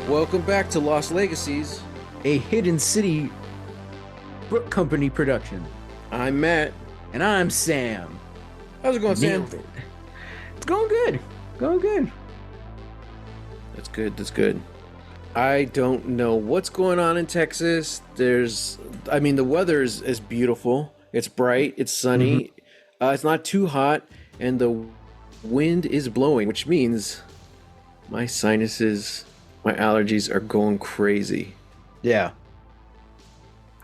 Welcome back to Lost Legacies. A Hidden City Book Company production. I'm Matt. And I'm Sam. How's it going, Nailed Sam? it. It's going good. Going good. That's good. That's good. I don't know what's going on in Texas. The weather is beautiful. It's bright. It's sunny. It's not too hot, and the wind is blowing, which means my sinuses, my allergies are going crazy. Yeah.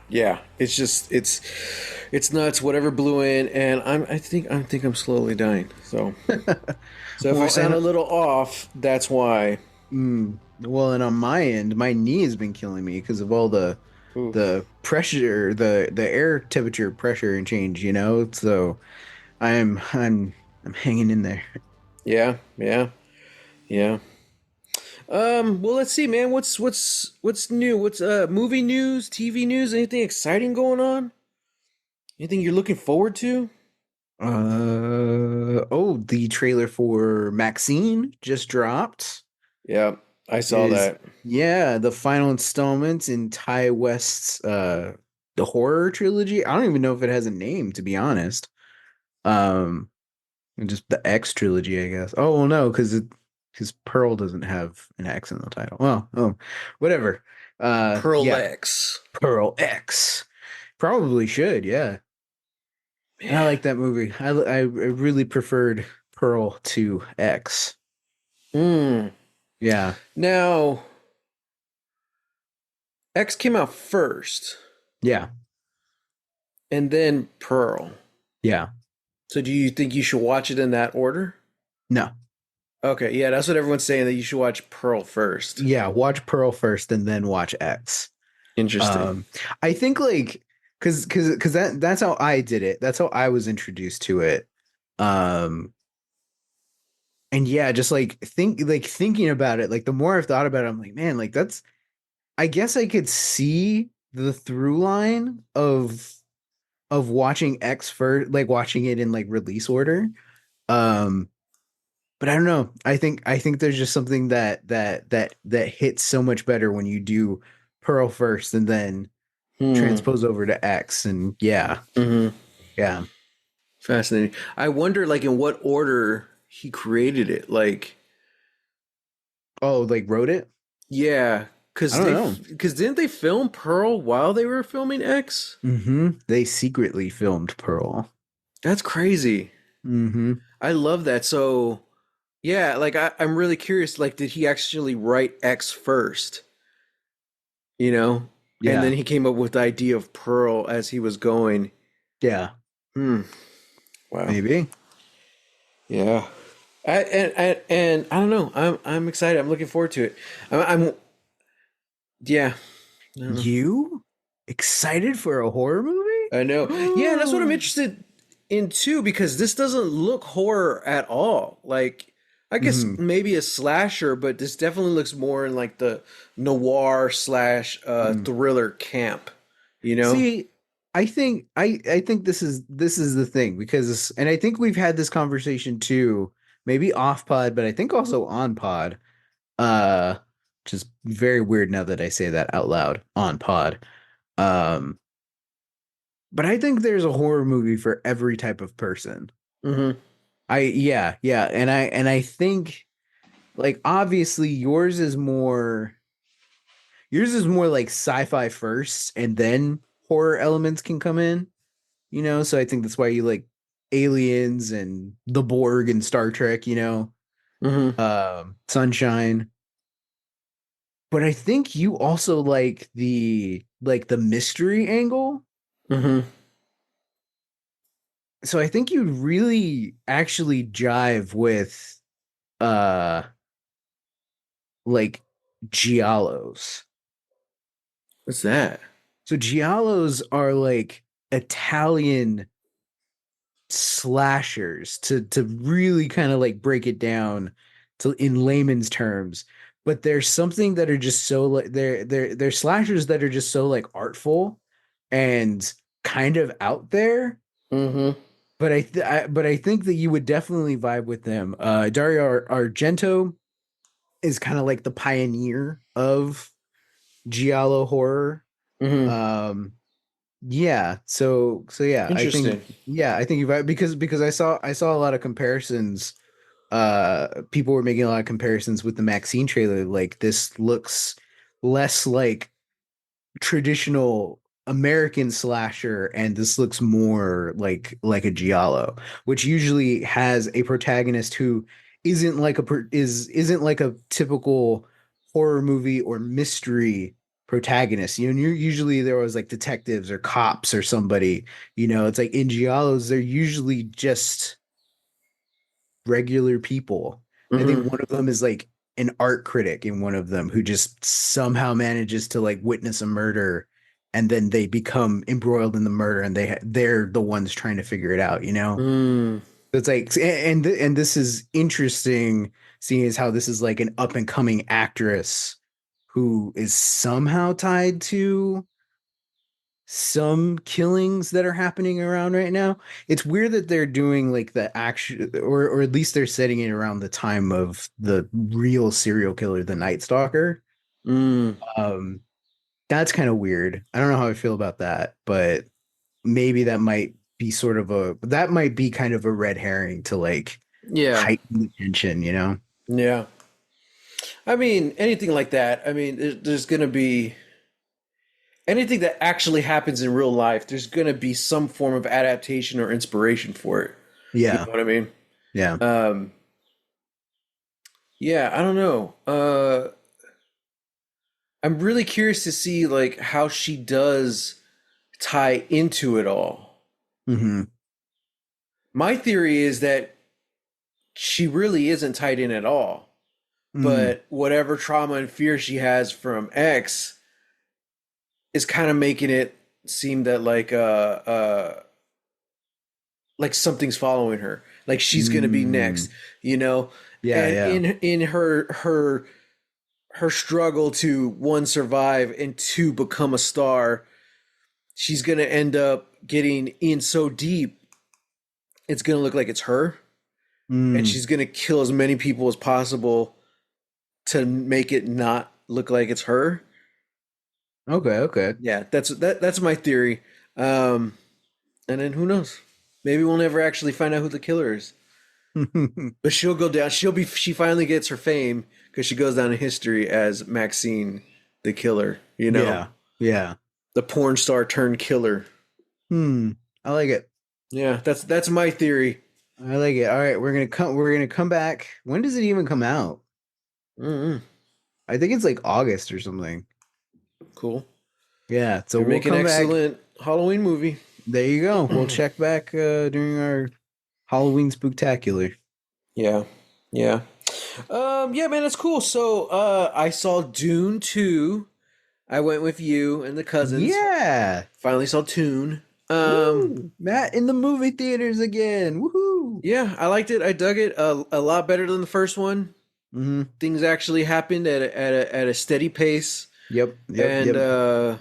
Yeah, it's nuts. Whatever blew in, and I think I'm slowly dying. So if I sound a little off, that's why. Well, and on my end, my knee has been killing me because of all the Oof. the pressure, the air temperature pressure and change, So I'm hanging in there. Yeah, yeah, yeah. Well, let's see, man. What's new? What's movie news, TV news? Anything exciting going on? Anything you're looking forward to? The trailer for Maxine just dropped. Yeah, I saw Is that. Yeah, the final installment in Ty West's the horror trilogy. I don't even know if it has a name, to be honest. Um just the X trilogy, I guess. Oh well, no, because Pearl doesn't have an X in the title. Well, whatever. Pearl Yeah, X. Pearl X. Probably should, yeah. And I Man. like that movie. I really preferred Pearl to X. Hmm. Yeah. Now, X came out first, Yeah. and then Pearl. Yeah. So, do you think you should watch it in that order? No. Okay, yeah, that's what everyone's saying, that you should watch Pearl first. Yeah, watch Pearl first and then watch X. Interesting. Um, I think like because that's how I did it. That's how I was introduced to it. Um, and yeah, just thinking about it, like the more I've thought about it, I'm like, man, like that's I guess I could see the through line of watching X first, like watching it in like release order. Um, but I don't know. I think there's just something that hits so much better when you do Pearl first and then Hmm. transpose over to X. And yeah, Mm-hmm. yeah. Fascinating. I wonder, like, in what order he created it. Like, Oh, like wrote it? yeah, I because don't know. didn't they film Pearl while they were filming X? They secretly filmed Pearl. That's crazy. Mm-hmm. I love that. So, yeah, like I'm really curious. Like, did he actually write X first? You know, and then Yeah. he came up with the idea of Pearl as he was going. Yeah. Hmm. Wow. Maybe. Yeah. And I don't know. I'm excited. I'm looking forward to it. I'm yeah. I don't know. You excited for a horror I know. Yeah, that's what I'm movie? interested in too, because this doesn't look horror at all. Like, I guess hmm maybe a slasher, but this definitely looks more in like the noir slash thriller camp. You know? See, I think this is the thing because and I think we've had this conversation too, maybe off pod, but I think also on pod. Uh which is very weird now that I say that out loud on pod. Um but I think there's a horror movie for every type of person. Mm-hmm. Yeah, and I think like obviously yours is more like sci-fi first and then horror elements can come in, so I think that's why you like aliens and the Borg and Star Trek, Mm-hmm. Sunshine. But I think you also like the mystery angle. Mm-hmm. So I think you really actually jive with uh like giallos. What's that? So giallos are like Italian slashers to really kind of like break it down to in layman's terms. But there's something that are just so like they're slashers that are just so like artful and kind of out there. Mm-hmm. But I think that you would definitely vibe with them. Dario Argento is kind of like the pioneer of giallo horror. Hmm. Um, yeah, so yeah, Interesting. I think you've because I saw a lot of comparisons. People were making a lot of comparisons with the Maxine trailer. Like this looks less like traditional American slasher, and this looks more like a giallo, which usually has a protagonist who isn't like a typical horror movie or mystery protagonist. You know, usually there was like detectives or cops or somebody. You know, it's like in giallos they're usually just regular people. I think Hmm. one of them is like an art critic in one of them who just somehow manages to like witness a murder, and then they become embroiled in the murder, and they're the ones trying to figure it out, you know? Mm. It's like and this is interesting seeing as how this is like an up and coming actress who is somehow tied to some killings that are happening around right now. It's weird that they're doing like the action, or at least they're setting it around the time of the real serial killer, the Night Stalker. Mm. Um, that's kind of weird. I don't know how I feel about that, but maybe that might be kind of a red herring to like Yeah. heighten the tension, you know? Yeah. I mean, anything like that. I mean, there's going to be anything that actually happens in real life. There's going to be some form of adaptation or inspiration for it. You Yeah, know what I mean? yeah. Um, yeah, I don't know. I'm really curious to see like how she does tie into it all. Hmm. My theory is that she really isn't tied in at all. Mm. But whatever trauma and fear she has from X is kind of making it seem that like something's following her, like she's gonna be next, Mm. you know. Yeah, And yeah. in her struggle to one survive and two become a star, she's gonna end up getting in so deep it's gonna look like it's her, and Mm. she's gonna kill as many people as possible to make it not look like it's her. Okay, okay. Yeah, that's my theory. Um, and then who knows? Maybe we'll never actually find out who the killer is. But she'll go down. She finally gets her fame because she goes down in history as Maxine, the killer. You know, Yeah, yeah. the porn star turned killer. Hmm. I like it. Yeah, that's my theory. I like it. All right, we're gonna come back. When does it even come out? Mm-hmm. I think it's like August or something. Cool. Yeah, so They we'll make an come back. excellent Halloween movie. There you go. We'll check back during our Halloween spooktacular. Yeah, yeah. Yeah, man, that's cool. So, I saw Dune 2. I went with you and the cousins. Yeah. Finally saw Tune. Woo! Matt in the movie theaters again. Woohoo! Yeah, I liked it. I dug it a lot better than the first one. Mm-hmm. Things actually happened at a steady pace, Yep, yep, and yep.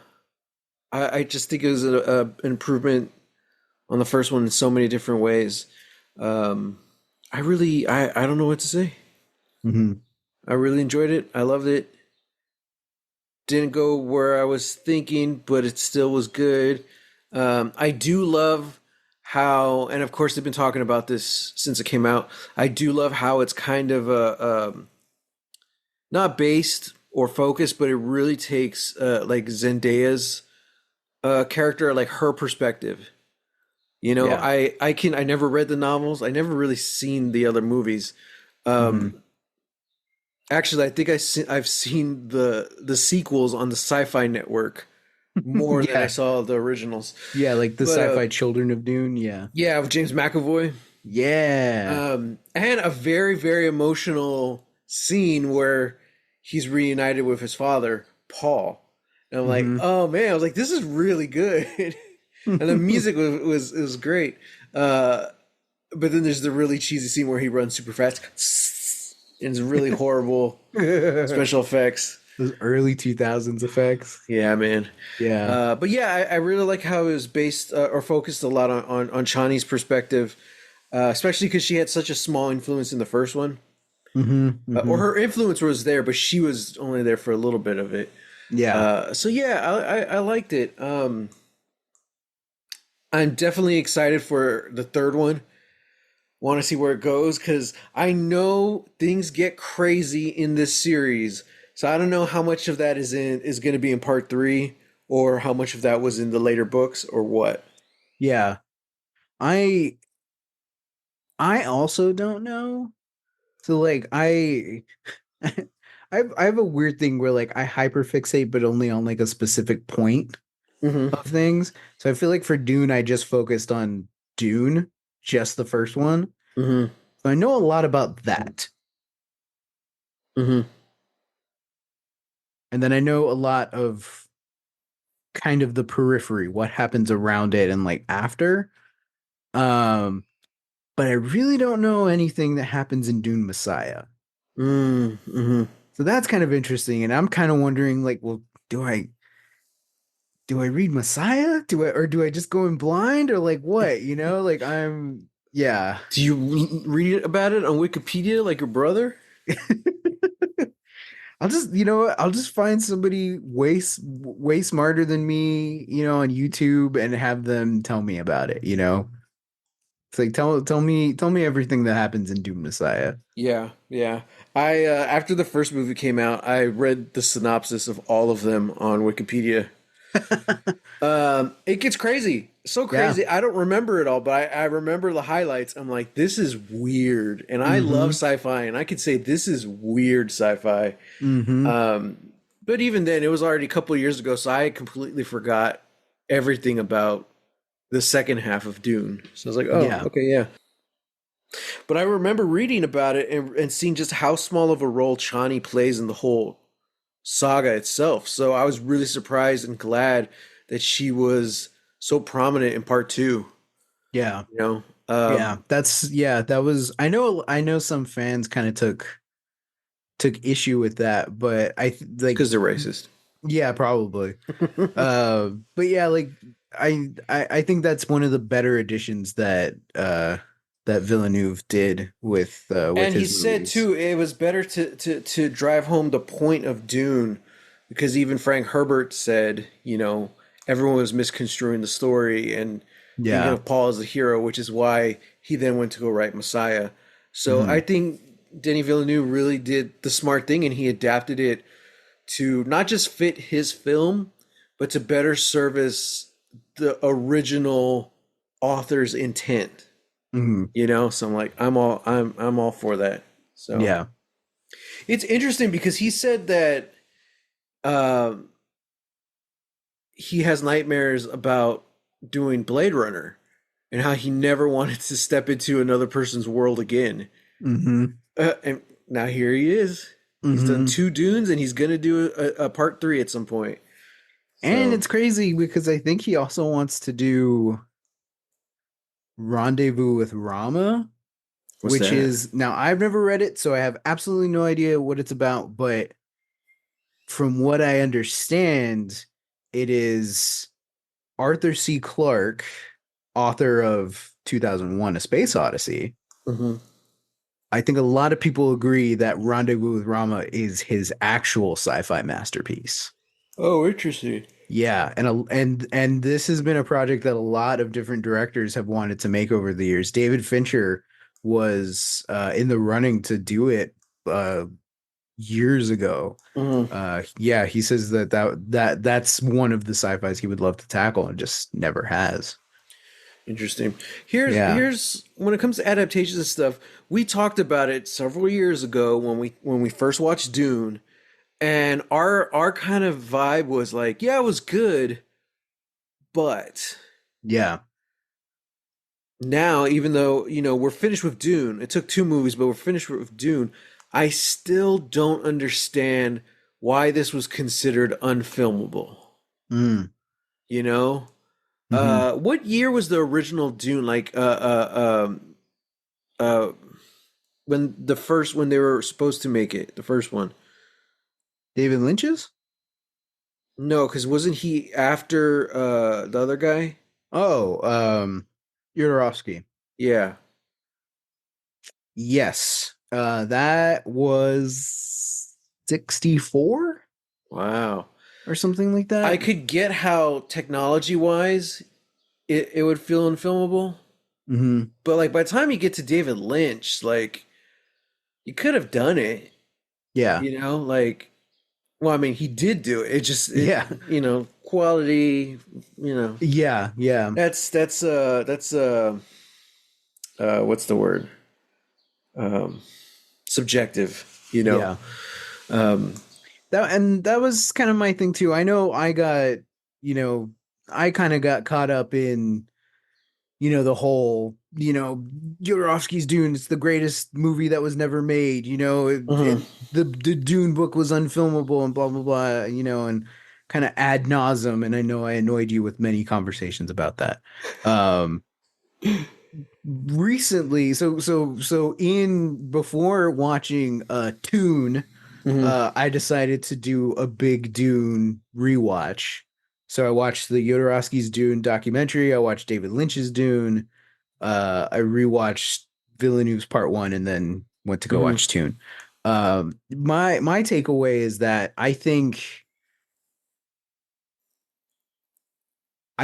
I just think it was an improvement on the first one in so many different ways. Um, I don't know what to say. Mm-hmm. I really enjoyed it. I loved it. Didn't go where I was thinking, but it still was good. I do love how, and of course they've been talking about this since it came out. I do love how it's kind of not based or focused, but it really takes like Zendaya's character, like her perspective. You know, Yeah. I never read the novels. I never really seen the other movies. Mm-hmm. Um, Actually, I think I've seen the sequels on the Sci-Fi Network more than I Yeah. saw the originals. Yeah, like the But sci-fi children of Dune. Yeah. yeah, with James McAvoy, Yeah. and a very very emotional scene where he's reunited with his father, Paul. And I'm like, Mm-hmm. oh man, I was like, this is really good, and the music was great. Uh, but then there's the really cheesy scene where he runs super fast, and it's really horrible Those special effects. early 2000s effects. Yeah, man. Yeah. But yeah, I really like how it was based or focused a lot on Chani's perspective, especially because she had such a small influence in the first one. Mm-hmm. Or Mm-hmm. her influence was there, but she was only there for a little bit of it. Yeah. So yeah, I liked it. I'm definitely excited for the third one. Want to see where it goes because I know things get crazy in this series. So I don't know how much of that is going to be in part three, or how much of that was in the later books, or what. Yeah. I I also don't know. So like I have a weird thing where like I hyperfixate but only on like a specific point Mm-hmm. of things. So I feel like for Dune I just focused on Dune, just the first one. Mm-hmm. So I know a lot about that. Mm-hmm. And then I know a lot of kind of the periphery, what happens around it and like after. Um, but I really don't know anything that happens in Dune Messiah. Mm-hmm. So that's kind of interesting. And I'm kind of wondering, like, well, do I do I read Messiah? Do I or do I just go in blind or like what? You know, like I'm yeah. Do you read about it on Wikipedia like your brother? I'll just you know what, I'll just find somebody way smarter than me, you know, on YouTube and have them tell me about it, you know. It's like tell me everything that happens in Doom Messiah. Yeah, yeah. I after the first movie came out, I read the synopsis of all of them on Wikipedia. It gets crazy, so Yeah. crazy. I don't remember it all, but I remember the highlights. I'm like, this is weird, and I love Mm-hmm. sci-fi, and I could say this is weird sci-fi. Mm-hmm. But even then, it was already a couple of years ago, so I completely forgot everything about the second half of Dune. So I was like, oh, Yeah. okay, yeah. But I remember reading about it and seeing just how small of a role Chani plays in the whole saga itself. So I was really surprised and glad that she was so prominent in part two. Yeah. You know, Yeah. That's yeah, that was I know some fans kind of took issue with that, but it's like because they're racist. yeah, probably. But yeah, like I think that's one of the better additions that that Villeneuve did with And he his said movies. too, it was better to drive home the point of Dune, because even Frank Herbert said, everyone was misconstruing the story and thinking Yeah. of Paul as a hero, which is why he then went to go write Messiah. So I Hmm. think Denis Villeneuve really did the smart thing, and he adapted it to not just fit his film, but to better service the original author's intent. Hmm. So I'm like, I'm all for that. So Yeah. it's interesting because he said that um, he has nightmares about doing Blade Runner, and how he never wanted to step into another person's world again. Hmm. And now here he is. He's done Hmm. two Dunes, and he's gonna do a part three at some point. And So it's crazy because I think he also wants to do Rendezvous with Rama, what's which that? is now I've never read it, so I have absolutely no idea what it's about, but from what I understand, it is Arthur C. Clarke, author of 2001: A Space Odyssey. Hmm. I think a lot of people agree that Rendezvous with Rama is his actual sci-fi masterpiece. Oh, interesting. Yeah, and this has been a project that a lot of different directors have wanted to make over the years. David Fincher was in the running to do it uh, years ago. Hmm. Yeah, he says that's one of the sci-fis he would love to tackle and just never has. Interesting. Here's Yeah, here's when it comes to adaptations and stuff, we talked about it several years ago when we first watched Dune, and our kind of vibe was like, yeah, it was good, but yeah, now, even though we're finished with Dune, it took two movies, but we're finished with Dune. I still don't understand why this was considered unfilmable. mm, You know, hmm. what year was the original Dune? Like, uh, when they were supposed to make it, the first one. David Lynch's? No, because wasn't he after the other guy? Oh, Jodorowsky. Yeah. Yes. That was 64 Wow. or something like I that. could get how technology wise it would feel unfilmable, Hmm. but like by the time you get to David Lynch, like you could have done it, Yeah. like well, I mean, he did do it. It just Yeah. quality, you know. Yeah. Yeah. That's what's the word? Um Subjective, you know. Yeah. Um That was kind of my thing too. I know you know, I kind of got caught up in, the whole, Jodorowsky's Dune. It's the greatest movie that was never made. mhm. The Dune book was unfilmable and blah blah blah. And kind of ad nauseum. And I know I annoyed you with many conversations about that. Um, Recently, so in before watching Tune, Mhm. I decided to do a big Dune rewatch. So I watched the Jodorowsky's Dune documentary. I watched David Lynch's Dune. I rewatched Villeneuve's Part One, and then went to go Mhm. watch Tune. My takeaway is that I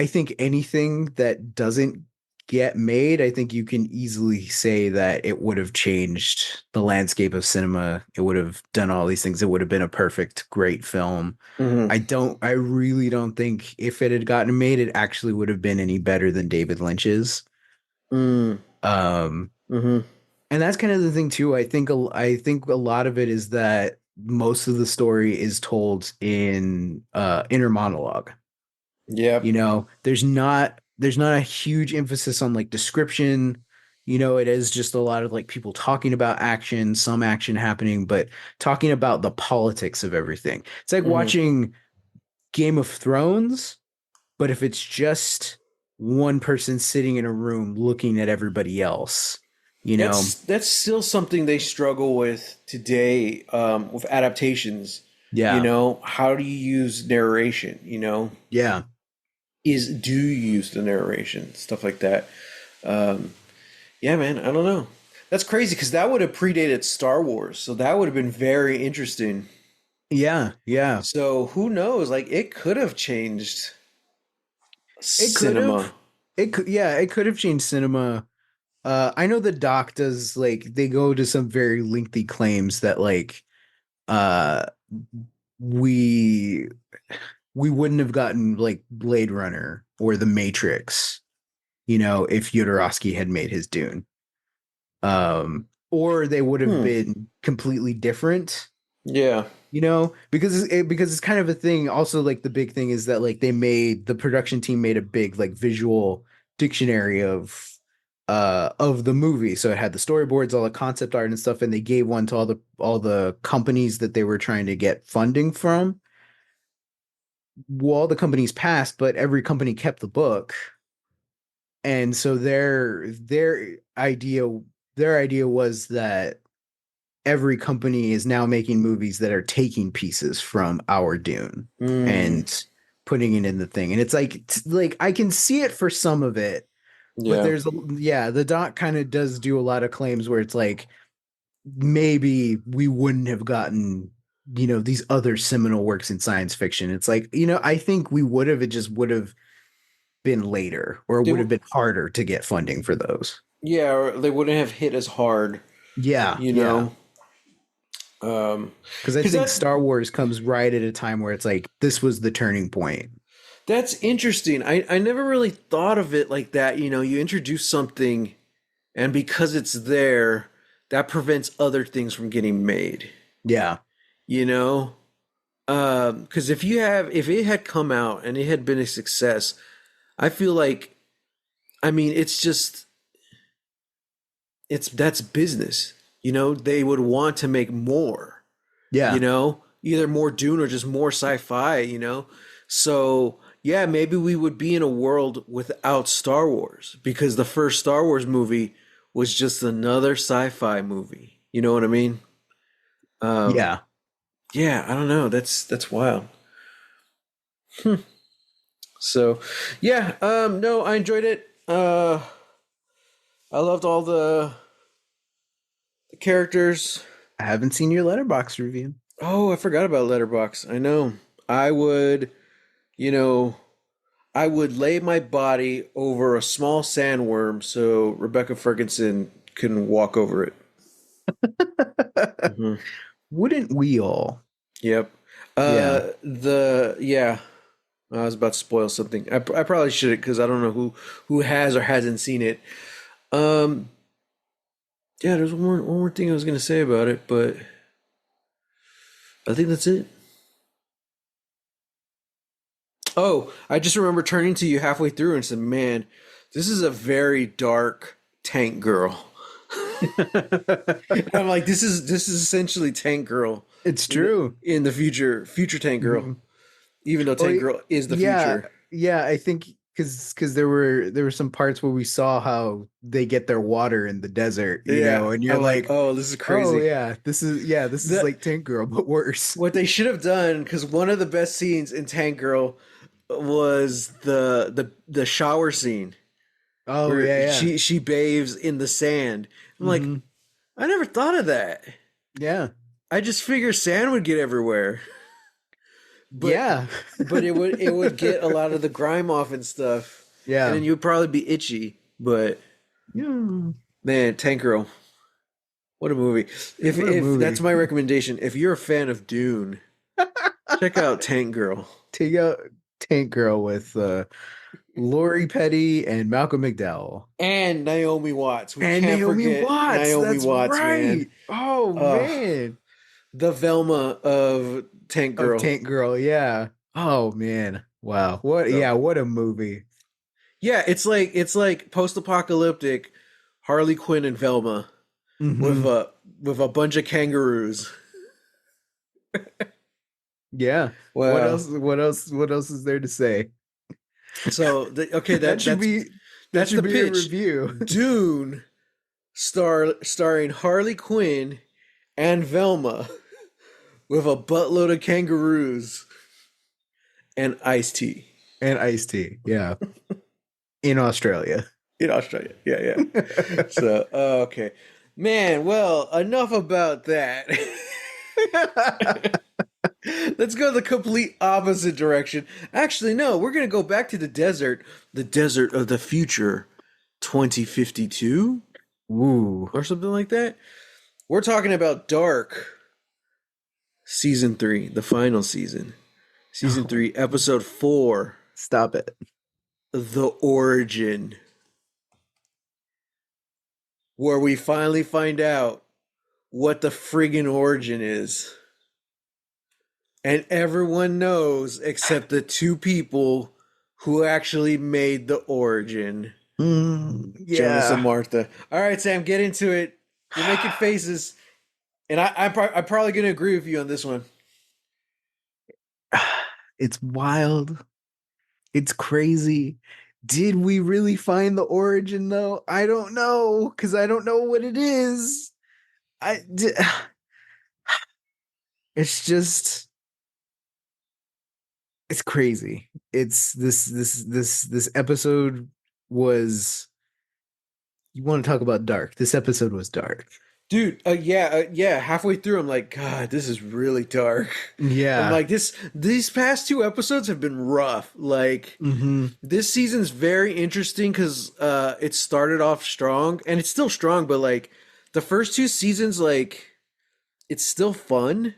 think anything that doesn't get made, I think you can easily say that it would have changed the landscape of cinema. It would have done all these things. It would have been a perfect, great film. Mhm. I really don't think if it had gotten made, it actually would have been any better than David Lynch's. Mm. Um, Mhm. and that's kind of the thing too. I think a lot of it is that most of the story is told in inner monologue. Yep. There's not a huge emphasis on like description. It is just a lot of like people talking about action, some action happening, but talking about the politics of everything. It's like Mhm. watching Game of Thrones, but if it's just one person sitting in a room looking at everybody else, you know? That's still something they struggle with today, with adaptations. Yeah. How do you use narration? Yeah. Do you use the narration? Stuff like that. Um, yeah, man, I don't know. That's crazy because that would have predated Star Wars, so that would have been very interesting. Yeah. Yeah. So who knows? Like it could have changed It could cinema. have. It could have changed cinema. I know the doc does like they go to some very lengthy claims that like uh we we wouldn't have gotten like Blade Runner or The Matrix, if Jodorowsky had made his Dune. Or they would have Hmm. been completely different, Yeah. because it's kind of a thing. Also, like the big thing is that like the production team made a big like visual dictionary of the movie. So it had the storyboards, all the concept art and stuff, and they gave one to all the companies that they were trying to get funding from. Well, all the companies passed, but every company kept the book. And so their idea was that every company is now making movies that are taking pieces from our Dune Hmm. and putting it in the thing. And it's like I can see it for some of it, but Yeah. the doc kind of does do a lot of claims where it's like maybe we wouldn't have gotten these other seminal works in science fiction. It's like, I think we would have. It just would have been later, or it They would have w- been harder to get funding for those. yeah, or they wouldn't have hit as hard, Yeah, you yeah. know. Um, Because I because think Star Wars comes right at a time where it's like this was the turning point. that's interesting. I never really thought of it like that. You introduce something, and because it's there, that prevents other things from getting made. Yeah, You know, because if it had come out and it had been a success, I feel like, I mean, that's business. They would want to make more. yeah, Either more Dune or just more sci-fi. So yeah, maybe we would be in a world without Star Wars because the first Star Wars movie was just another sci-fi movie. You know what I mean? Um, yeah. yeah, I don't know. That's wild. So, yeah, no, I enjoyed it. I loved all the characters. I haven't seen your letterbox review. Oh, I forgot about Letterbox. I know. I would, you know, I would lay my body over a small sandworm so Rebecca Ferguson can walk over it. Hmm. Wouldn't we all? Yep. Yeah. Yeah. I was about to spoil something. I probably shouldn't because I don't know who has or hasn't seen it. Um, yeah, there's one more thing I was gonna say about it, but I think that's it. Oh, I just remember turning to you halfway through and said, "Man, this is a very dark Tank Girl." I'm like, this is essentially Tank Girl It's in the true. future Tank Girl. Mhm. Even though Oh, Tank Girl is the yeah, future. yeah. I think because there were some parts where we saw how they get their water in the desert, Yeah, and you're I'm like, like, oh, this is oh crazy. yeah, this is The like Tank Girl, but worse. What they should have done, because one of the best scenes in Tank Girl was the shower scene Oh where yeah, yeah. she bathes in the sand. I'm like, Hmm. I never thought of that. Yeah, I just figure sand would get everywhere, but yeah, it would get a lot of the grime off and stuff, and yeah. then you'd probably be itchy. But Yeah. man, Tank Girl, what a movie! What a If that's movie. my recommendation, if you're a fan of Dune, check out Tank Girl Take out Tank Girl with Lori Petty and Malcolm McDowell. and Naomi Watts. We And can't Naomi forget Watts. Naomi That's Watts, man. right. Oh Uh, man. the Velma of Tank Of Girl. Tank Girl, yeah. Oh man. Wow. So What a movie. yeah, it's like post-apocalyptic Harley Quinn and Velma with Hmm. a bunch of kangaroos. Yeah. Wow. What else is there to say? So okay, That should be that that's the should be a pitch. review. Dune starring Harley Quinn and Velma with a buttload of kangaroos and iced tea And iced tea. Yeah. In Australia. in Australia. Yeah, yeah. So, okay. Man, well, enough about that. Let's go the complete opposite direction. Actually, no, we're going to go back to the desert of the future, 2052 Ooh. or something like that. We're talking about Dark, season 3, the final season. Season Oh, 3, episode 4, stop it. The Origin, where we finally find out what the friggin' origin is. And everyone knows except the two people who actually made the origin, Jonas and Yeah. Martha. All right, Sam, get into it. You're making faces, and I'm probably going to agree with you on this one. It's wild. It's crazy. Did we really find the origin though? I don't know because I don't know what it is. I di- it's just it's crazy. It's this episode was you want to talk about dark. This episode was dark. Dude, yeah. Halfway through, I'm like, God, this is really dark. I'm Yeah. like, these past two episodes have been rough. Like, Hmm. this season's very interesting because it started off strong and it's still strong, but like the first two seasons, like it's still fun.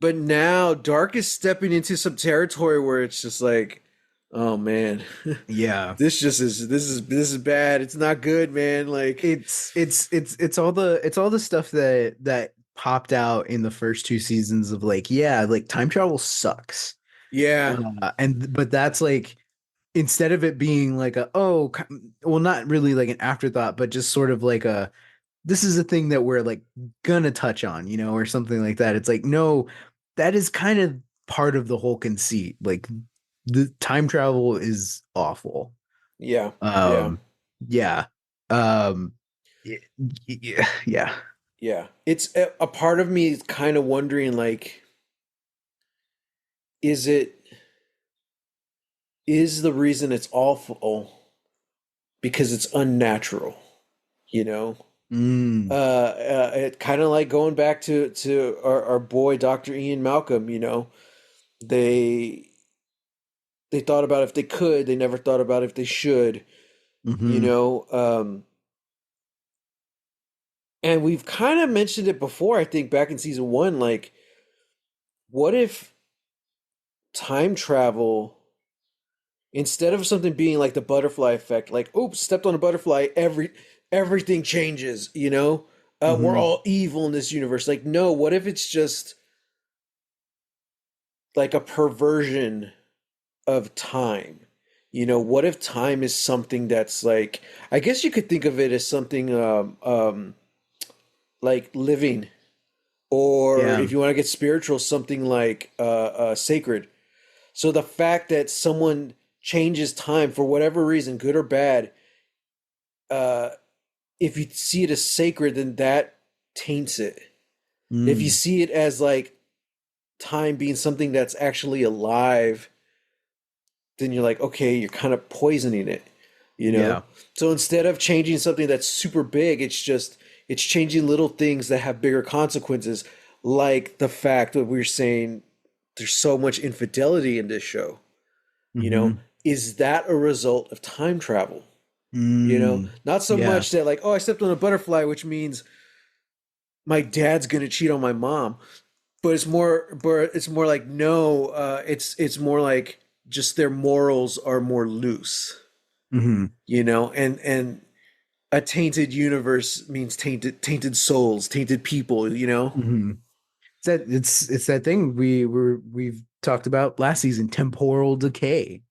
But now Dark is stepping into some territory where it's just like, oh man, Yeah. this is bad. It's not good, man. Like, It's all the stuff that popped out in the first two seasons of like, yeah, like time travel sucks. yeah, And but that's like instead of it being like well, not really like an afterthought, but just sort of like a this is a thing that we're like gonna touch on, or something like that. It's like, no, that is kind of part of the whole conceit. Like the time travel is awful. yeah, yeah, Um, yeah. Um, y- yeah, yeah. yeah. It's a part of me is kind of wondering, like, is it is the reason it's awful because it's unnatural, you know? Mm. It kind of like going back to our boy Dr. Ian Malcolm, you know. They they thought about if they could, they never thought about if they should, you Mm-hmm. know. And we've kind of mentioned it before, I think, back in season one. Like, what if time travel, instead of something being like the butterfly effect, like, oops, stepped on a butterfly, everything changes, you know? We're Mm-hmm. all evil in this universe. Like, no, what if it's just like a perversion of time? You know, what if time is something that's like, I guess you could think of it as something like living, or Yeah. if you want to get spiritual, something like sacred. So the fact that someone changes time for whatever reason, good or bad, uh, if you see it as sacred, then that taints it. If you Mm. see it as like time being something that's actually alive, then you're like, okay, you're kind of poisoning it, you know? Yeah. So instead of changing something that's super big, it's changing little things that have bigger consequences, like the fact that we're saying there's so much infidelity in this show, you know? Mm-hmm. Is that a result of time travel? You know, Mm. not so Yeah. much that like, oh, I stepped on a butterfly, which means my dad's gonna cheat on my mom, but it's more like no, it's more like just their morals are more loose, Mm-hmm. you know, and a tainted universe means tainted souls, tainted people, you know. Mm-hmm. It's that thing we've talked about last season, temporal decay.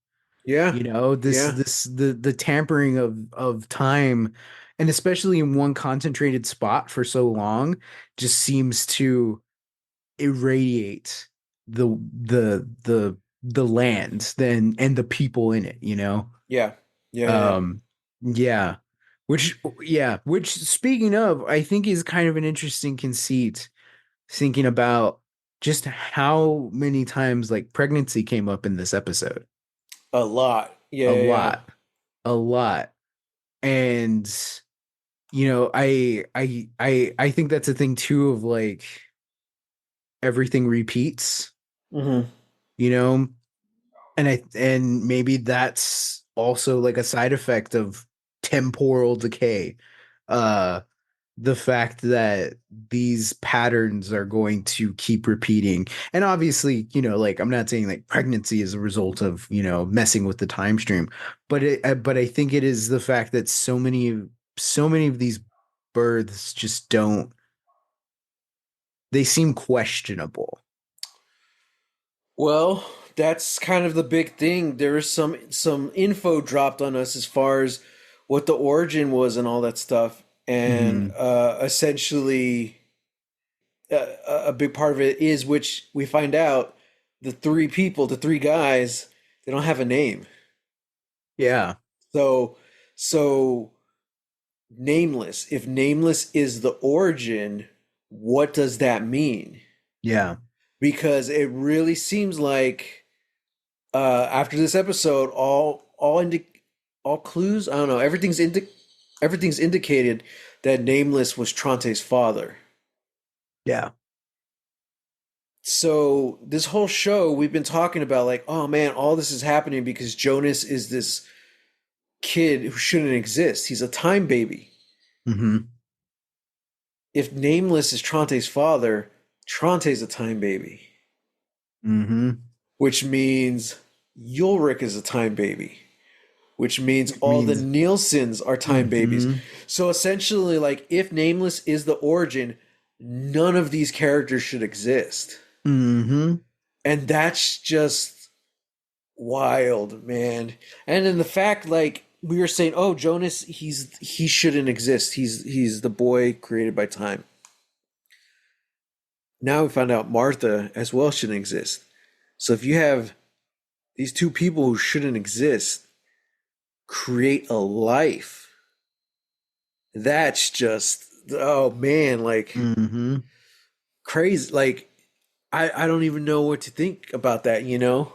Yeah, You know, yeah, the tampering of time, and especially in one concentrated spot for so long, just seems to irradiate the the land then and the people in it, you know. yeah, yeah, yeah. Um yeah. Which speaking of, I think is kind of an interesting conceit, thinking about just how many times like pregnancy came up in this episode. A lot. Yeah, A yeah, yeah. lot. A lot. And you know, I think that's a thing too of like everything repeats, Mm-hmm. you know, and maybe that's also like a side effect of temporal decay. Uh the fact that these patterns are going to keep repeating. And obviously, you know, like I'm not saying like pregnancy is a result of, you know, messing with the time stream, but I think it is the fact that so many of these births just don't, they seem questionable. Well, that's kind of the big thing. There is some info dropped on us as far as what the origin was and all that stuff, and Mhm. essentially a big part of it is, which we find out, the three people, the three guys, they don't have a name. Yeah. So so nameless. If nameless is the origin, what does that mean? Yeah. Because it really seems like after this episode, all clues. I don't know. Everything's indicated that Nameless was Trante's father. Yeah. So this whole show, we've been talking about like, oh man, all this is happening because Jonas is this kid who shouldn't exist. He's a time baby. Mhm. If Nameless is Trante's father, Trante's a time baby, Mhm. which means Ulrich is a time baby, which means Which all the means Nielsen's are time babies. mhm. So essentially, like, if Nameless is the origin, none of these characters should exist. Mhm. And that's just wild, man. And then the fact, like, we were saying, oh, Jonas, he shouldn't exist. He's the boy created by time. Now we found out Martha as well shouldn't exist. So if you have these two people who shouldn't exist create a life, that's just, oh man, like Mhm. crazy. Like I don't even know what to think about that, you know?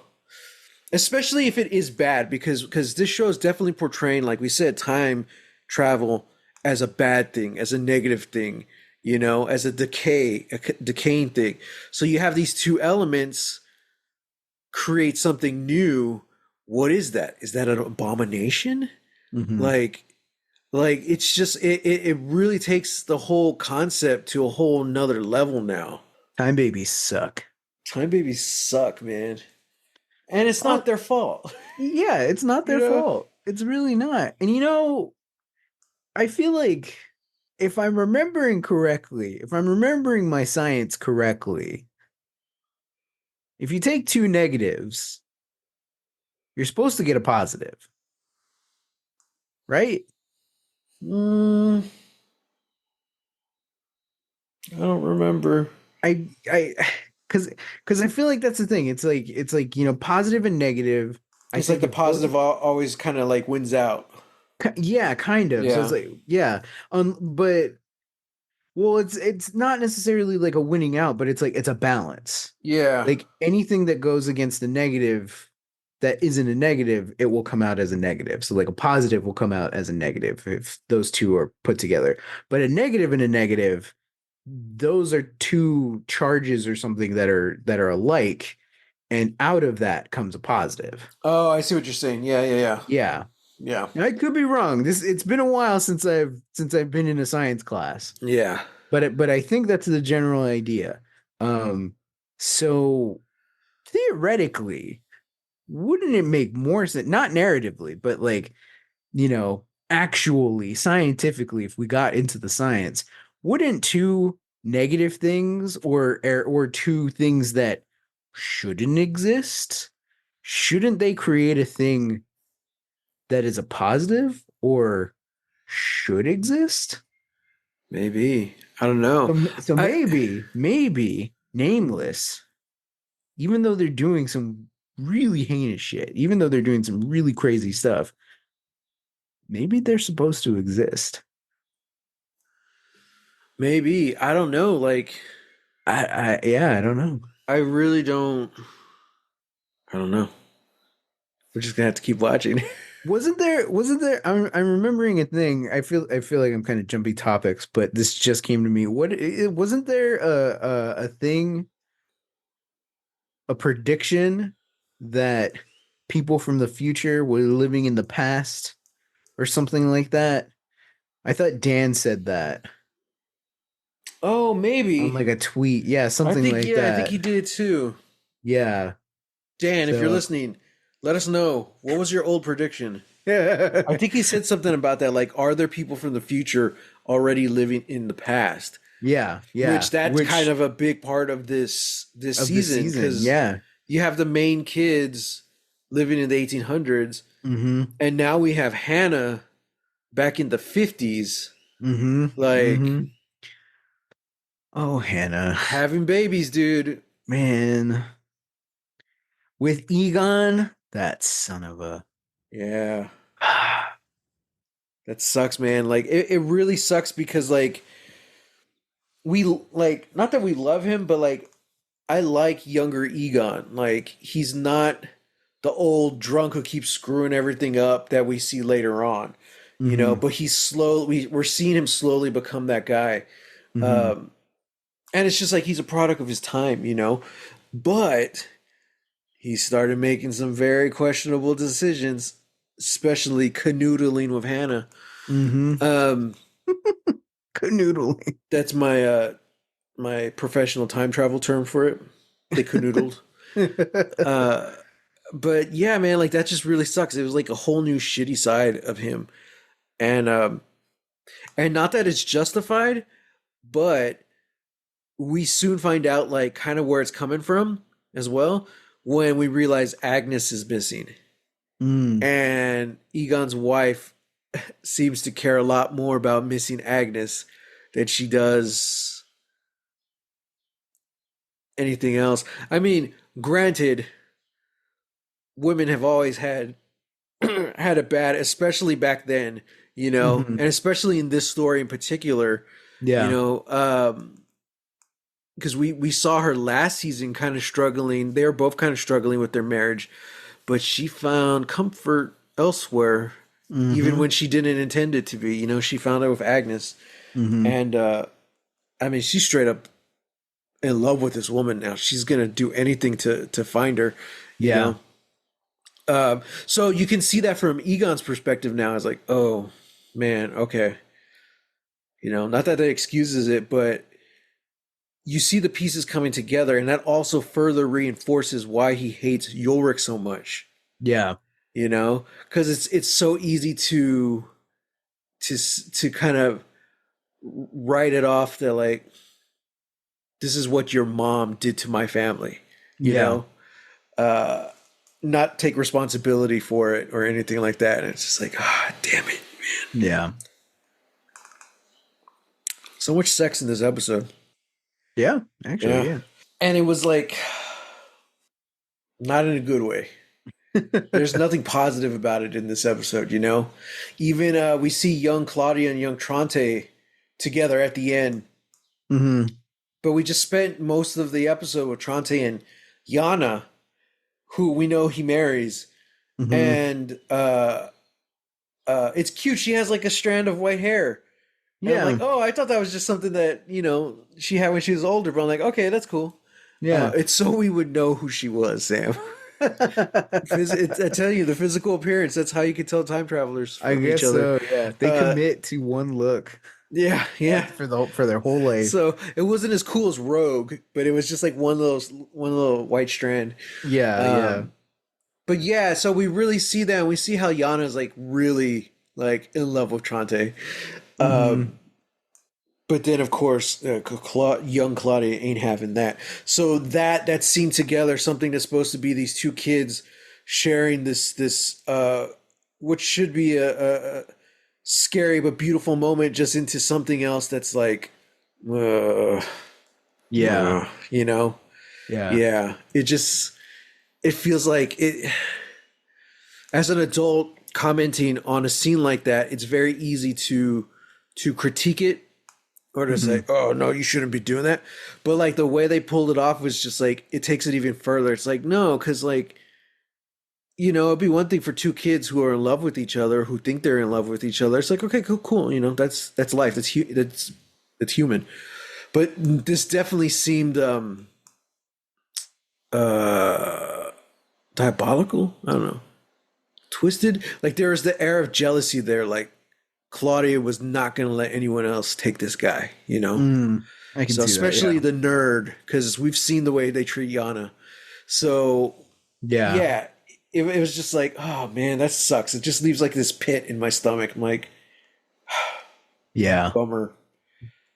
Especially if it is bad, because this show is definitely portraying, like we said, time travel as a bad thing, as a negative thing, as a decaying thing. So you have these two elements create something new. What is that? Is that an abomination? Mm-hmm. Like, it's just it really takes the whole concept to a whole nother level now. Time babies suck. Time babies suck, man. And it's not Oh, their fault. yeah, it's not you their know? fault. It's really not. And I feel like if I'm remembering correctly, if I'm remembering my science correctly, if you take two negatives, you're supposed to get a positive, right? Mm, I don't remember. I because I feel like that's the thing. It's like, positive and negative. I It's like think the if both positive always kind of like wins out. yeah, kind of. So it's Yeah. like yeah. But well, it's not necessarily like a winning out, but it's like it's a balance. Yeah. Like anything that goes against the negative that isn't a negative, it will come out as a negative. So like a positive will come out as a negative if those two are put together. But a negative and a negative, those are two charges or something that are alike, and out of that comes a positive. Oh, I see what you're saying. Yeah, yeah, yeah. Yeah. Yeah. Now, I could be wrong. It's been a while since I've been in a science class. Yeah. But I think that's the general idea. So theoretically, wouldn't it make more sense, not narratively, but like, actually scientifically, if we got into the science, wouldn't two negative things or two things that shouldn't exist, shouldn't they create a thing that is a positive or should exist? Maybe. I don't know. So I maybe nameless, even though they're doing some really heinous shit, even though they're doing some really crazy stuff, maybe they're supposed to exist. maybe. I don't know. Like Yeah, I don't know. I really don't. I don't know. We're just gonna have to keep watching. Wasn't there I'm remembering a thing. I feel like I'm kind of jumping topics, but this just came to me. Wasn't there a thing, a prediction that people from the future were living in the past or something like that? I thought Dan said that Oh, on maybe. like a tweet. Yeah, I something think like yeah. I think that. he did too. Yeah. Dan, if you're So listening, let us know. What was your old prediction? I yeah, think he said something about that. Like, are there people from the future already living in the past? yeah. Which that's kind Which of a big part of this of the season season? because Yeah. you have the main kids living in the 1800s, Mm-hmm. and now we have Hannah back in the 50s, Mm-hmm. like Mm-hmm. Oh, Hannah. having babies, dude. Man. With Egon, that son of a Yeah, that sucks, man. Like it really sucks because like we like not that we love him, but like I like younger Egon. Like he's not the old drunk who keeps screwing everything up that we see later on, mm-hmm. but he's we're seeing him slowly become that guy. Mm-hmm. Um, and it's just like he's a product of his time. But he started making some very questionable decisions, especially canoodling with Hannah. Mm-hmm. Um, Canoodling. that's my professional time travel term for it. They canoodled. Uh, but yeah, man, like that just really sucks. It was like a whole new shitty side of him, and and not that it's justified, but we soon find out like kind of where it's coming from as well when we realize Agnes is missing, Mm. and Egon's wife seems to care a lot more about missing Agnes than she does anything else. I mean, granted, women have always had had it bad, especially back then, Mm-hmm. and especially in this story in particular, you Yeah. know, because we saw her last season kind of struggling. They were both kind of struggling with their marriage, but she found comfort elsewhere even Mm-hmm. when she didn't intend it to be. You know, she found out with Agnes, Mm-hmm. and I mean, she's straight up in love with this woman now. She's gonna do anything to find her. You Yeah. know, so you can see that from Egon's perspective now. It's like, oh man, okay. You know, not that that excuses it, but you see the pieces coming together, and that also further reinforces why he hates Ulrich so much. Yeah. You know, because it's so easy to kind of write it off that like this is what your mom did to my family. You Yeah. know, uh, not take responsibility for it or anything like that. And it's just like, ah, damn it. Yeah. So much sex in this episode. Yeah. Actually, Yeah. yeah. And it was like not in a good way. There's nothing positive about it in this episode, you know? Even we see young Claudia and young Tronte together at the end, Mm-hmm. but we just spent most of the episode with Tronte and Yana, who we know he marries. Mm-hmm. And it's cute. She has like a strand of white hair. And I'm like, Yeah. oh, I thought that was just something that, you know, she had when she was older. But I'm like, okay, that's cool. Yeah. It's so we would know who she was, Sam. I tell you, the physical appearance, that's how you can tell time travelers I from each guess other. so, yeah. They Uh, commit to one look yeah, yeah. for their whole life. So it wasn't as cool as Rogue, but it was just like one little white strand. Yeah, yeah. Um, but yeah, so we really see that, and we see how Yana's like really like in love with Trante. Mm-hmm. But then, of course, young Claudia ain't having that. So that scene together, something that's supposed to be these two kids sharing this what should be a scary but beautiful moment, just into something else that's like, uh, Yeah. you know, Yeah. yeah. It feels like it. As an adult commenting on a scene like that, it's very easy to critique it or to Mm-hmm. say, "Oh no, you shouldn't be doing that." But like the way they pulled it off was just like it takes it even further. It's like no, because like you know, it'd be one thing for two kids who are in love with each other, who think they're in love with each other. It's like okay, cool, cool. You know, that's life. That's human. But this definitely seemed uh diabolical. I don't know, twisted. Like there was the air of jealousy there. Like Claudia was not going to let anyone else take this guy. You know. Mm, I can So see that, especially yeah. the nerd, because we've seen the way they treat Yana. So Yeah. yeah, it was just like, oh man, that sucks. It just leaves like this pit in my stomach. I'm like, Yeah. bummer.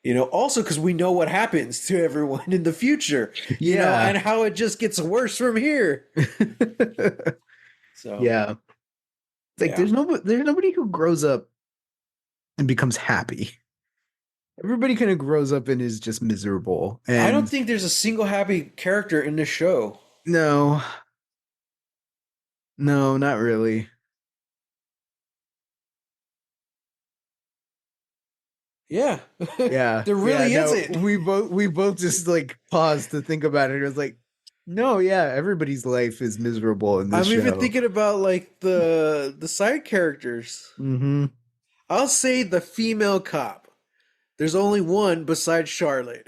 You know, also because we know what happens to everyone in the future, you know, Yeah. and how it just gets worse from here. So Yeah. It's like yeah, there's nobody who grows up and becomes happy. Everybody kind of grows up and is just miserable. I don't And think there's a single happy character in this show. no, no, not really. Yeah, Yeah. there Yeah, really no. isn't. We both just like paused to think about it. It was like, no, yeah, everybody's life is miserable in this I'm even show. thinking about like the side characters. Mm-hmm. I'll say the female cop. There's only one besides Charlotte.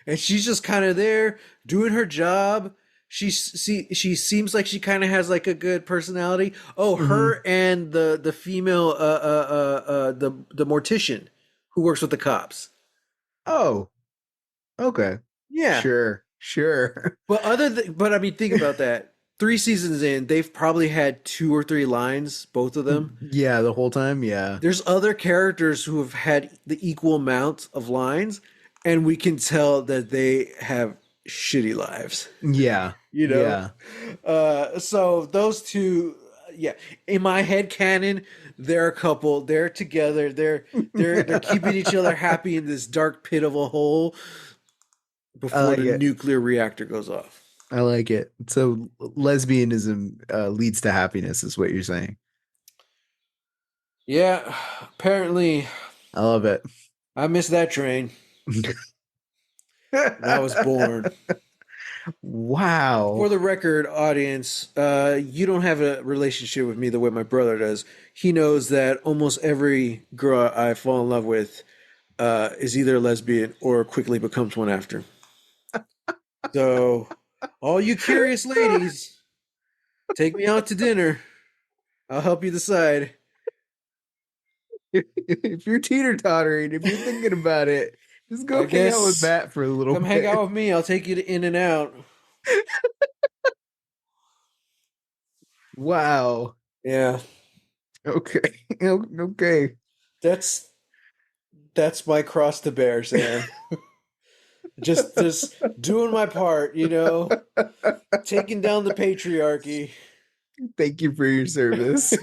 And she's just kind of there doing her job. She seems like she kind of has like a good personality. Oh, Mm-hmm. her and the female the mortician who works with the cops. Oh, okay. Yeah. Sure. Sure. But I mean think about that. 3 seasons in, they've probably had two or three lines, both of them. Yeah, the whole time, yeah. There's other characters who have had the equal amount of lines, and we can tell that they have shitty lives. Yeah. You know, Yeah. so those two, yeah, in my head canon, they're a couple. They're together. They're keeping each other happy in this dark pit of a hole I before like the it. nuclear reactor goes off. I like it. So lesbianism leads to happiness, is what you're saying. Yeah, apparently I love it. I missed that train when I was born. Wow. For the record, audience, you don't have a relationship with me the way my brother does. He knows that almost every girl I fall in love with is either a lesbian or quickly becomes one after. So, all you curious ladies, take me out to dinner. I'll help you decide. If you're teeter-tottering, if you're thinking about it, just I go hang out with guess Matt for a little come hang out bit. with me. I'll take you to In and Out. Wow. Yeah, Okay. Okay. that's that's my cross to bear, Sam. Just doing my part, taking down the patriarchy. Thank you for your service.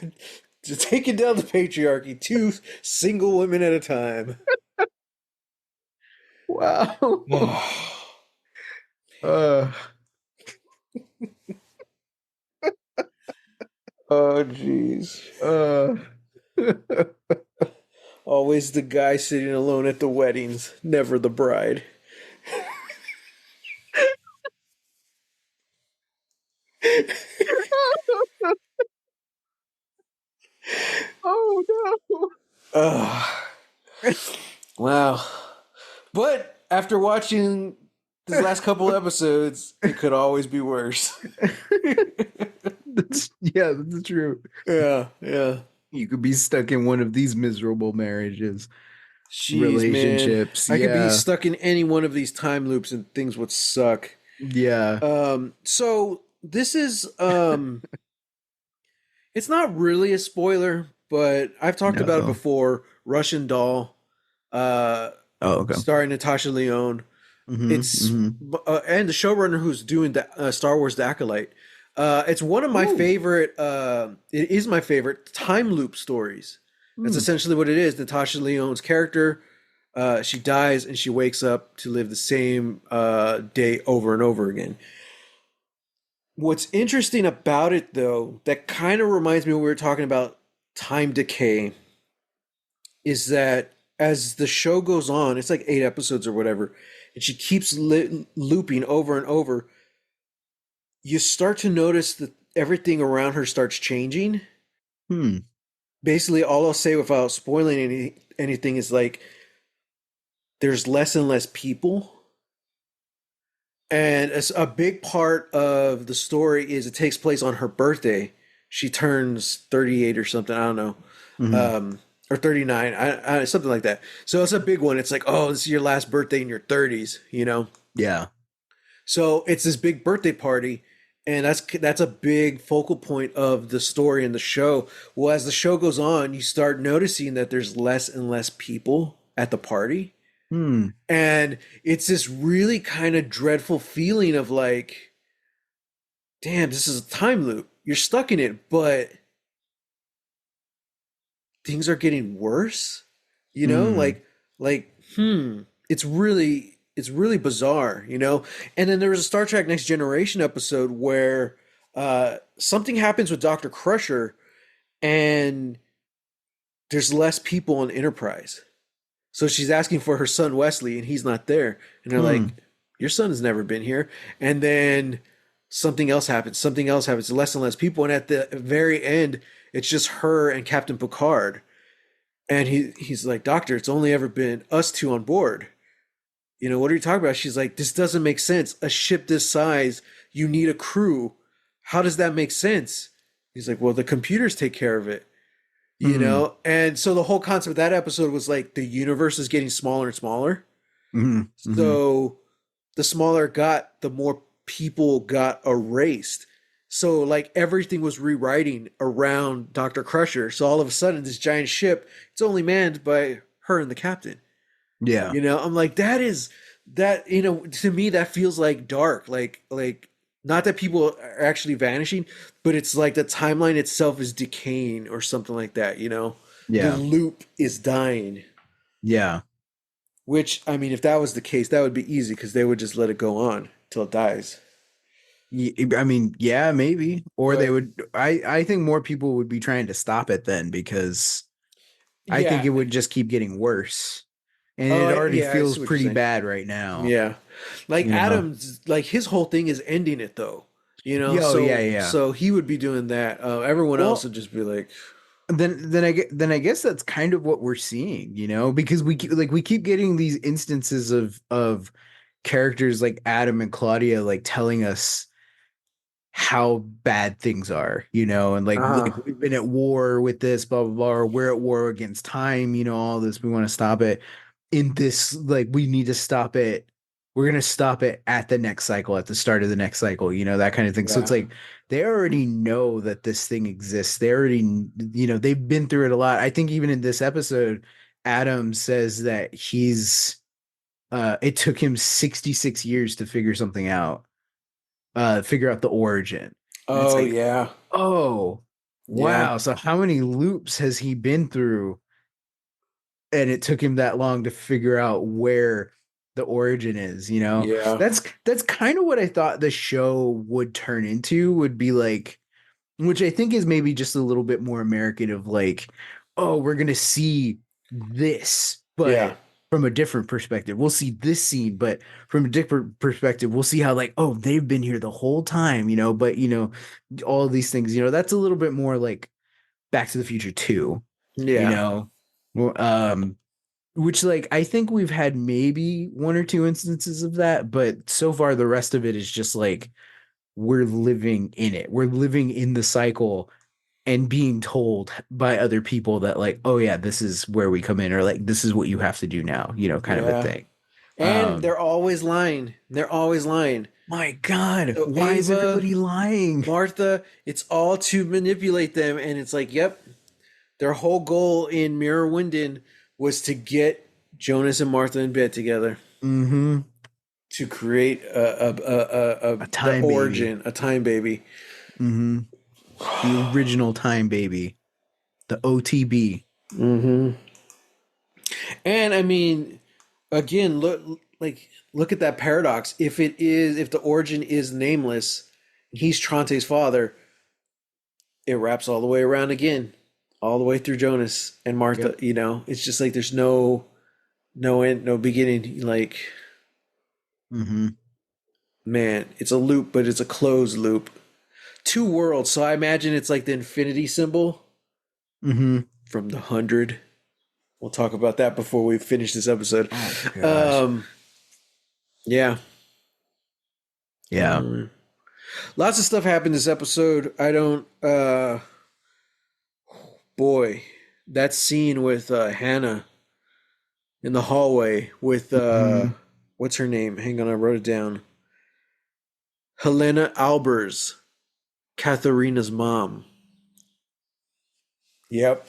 Just taking down the patriarchy, two single women at a time. Wow. Oh, Uh, jeez. uh. Always the guy sitting alone at the weddings, never the bride. Oh Oh, no. wow. But after watching these last couple episodes, it could always be worse. Yeah, that's true. Yeah, yeah. You could be stuck in one of these miserable marriages, Jeez, man. relationships. I could be Yeah. stuck in any one of these time loops and things would suck. Yeah. So this is it's not really a spoiler, but I've talked about it No. before. Russian Doll, uh, Oh, okay. starring Natasha Lyonne. It's Mm-hmm. and the showrunner who's doing the Star Wars: The Acolyte. It's one of my Oh. favorite. It is my favorite time loop stories. That's Hmm. essentially what it is. Natasha Lyonne's character, she dies and she wakes up to live the same day over and over again. What's interesting about it, though, that kind of reminds me when we were talking about time decay, is that as the show goes on, it's like 8 episodes or whatever, and she keeps looping over and over. You start to notice that everything around her starts changing. Hmm. Basically, all I'll say without spoiling anything is like there's less and less people. And a big part of the story is it takes place on her birthday. She turns 38 or something. I don't know. Hmm. Um, or 39, something like that. So it's a big one. It's like, oh, this is your last birthday in your 30s, you know? Yeah. So it's this big birthday party, and that's a big focal point of the story and the show. Well, as the show goes on, you start noticing that there's less and less people at the party, Hmm. and it's this really kind of dreadful feeling of like, damn, this is a time loop. You're stuck in it, but things are getting worse. You know, Hmm. like it's really bizarre, you know? And then there was a Star Trek Next Generation episode where something happens with Dr. Crusher and there's less people on Enterprise. So she's asking for her son Wesley and he's not there. And they're Hmm. like, your son has never been here. And then something else happens, less and less people. And at the very end, it's just her and Captain Picard. And he's like, Doctor, it's only ever been us two on board. What are you talking about? She's like, this doesn't make sense. A ship this size, you need a crew. How does that make sense? He's like, well, the computers take care of it, Hmm. And so the whole concept of that episode was like the universe is getting smaller and smaller. Hmm. Hmm. So the smaller it got, the more people got erased. So like everything was rewriting around Dr. Crusher. So all of a sudden, this giant ship, it's only manned by her and the captain. Yeah. I'm like, to me that feels like dark, like not that people are actually vanishing, but it's like the timeline itself is decaying or something like that. The Yeah. loop is dying. Yeah. Which, I mean, if that was the case, that would be easy because they would just let it go on till it dies. I mean, yeah, maybe. Or they But would I think more people would be trying to stop it then because I think yeah. it would just keep getting worse. And Oh, it already yeah, I feels see what you're pretty saying. bad right now. Yeah. Like you know. Adam's, like his whole thing is ending it though. Yo, yeah, yeah. So he would be doing that. Everyone else Well, would just be like, then I guess that's kind of what we're seeing, because we keep getting these instances of characters like Adam and Claudia like telling us how bad things are, and like uh we've been at war with this, blah blah blah, or we're at war against time, all this, we want to stop it. In this, like, we need to stop it. We're gonna stop it at the next cycle, at the start of the next cycle, that kind of thing. So it's yeah, like they already know that this thing exists. They already, they've been through it a lot. I think even in this episode, Adam says that it took him 66 years to figure out the origin. And it's oh like, yeah, oh, yeah, wow. So how many loops has he been through? And it took him that long to figure out where the origin is. yeah, That's kind of what I thought the show would turn into, would be like, which I think is maybe just a little bit more American, of like, oh, we're gonna see this, yeah, but from a different perspective. We'll see this scene, but from a different perspective, we'll see how, like, oh, they've been here the whole time, but all these things, that's a little bit more like Back to the Future 2, you yeah, know. Well, which, like, I think we've had maybe one or two instances of that, but so far the rest of it is just like we're living in it. We're living in the cycle and being told by other people that, like, oh yeah, this is where we come in, or like, this is what you have to do now, kind of a yeah. thing. And Um, they're always lying. They're always lying. my God, So why is Ava, everybody lying? Martha, it's all to manipulate them, and it's like, yep, their whole goal in Mirror Winden was to get Jonas and Martha in bed together Mm-hmm. to create A the time baby. origin, a time baby. Mm-hmm. The original time baby. The OTB. Hmm. And I mean, again, look at that paradox. If the origin is nameless, he's Trante's father, it wraps all the way around again, all the way through Jonas and Martha. Yep. It's just like there's no end, no beginning. Like, Mm-hmm. man, it's a loop, but it's a closed loop. Two worlds. So I imagine it's like the infinity symbol Mm-hmm. from the 100. We'll talk about that before we finish this episode. Oh gosh. Um, yeah. Yeah. Lots of stuff happened this episode. I don't. Boy, that scene with Hannah in the hallway with Mm-hmm. what's her name? Hang on, I wrote it down. Helena Albers, Katharina's mom. Yep.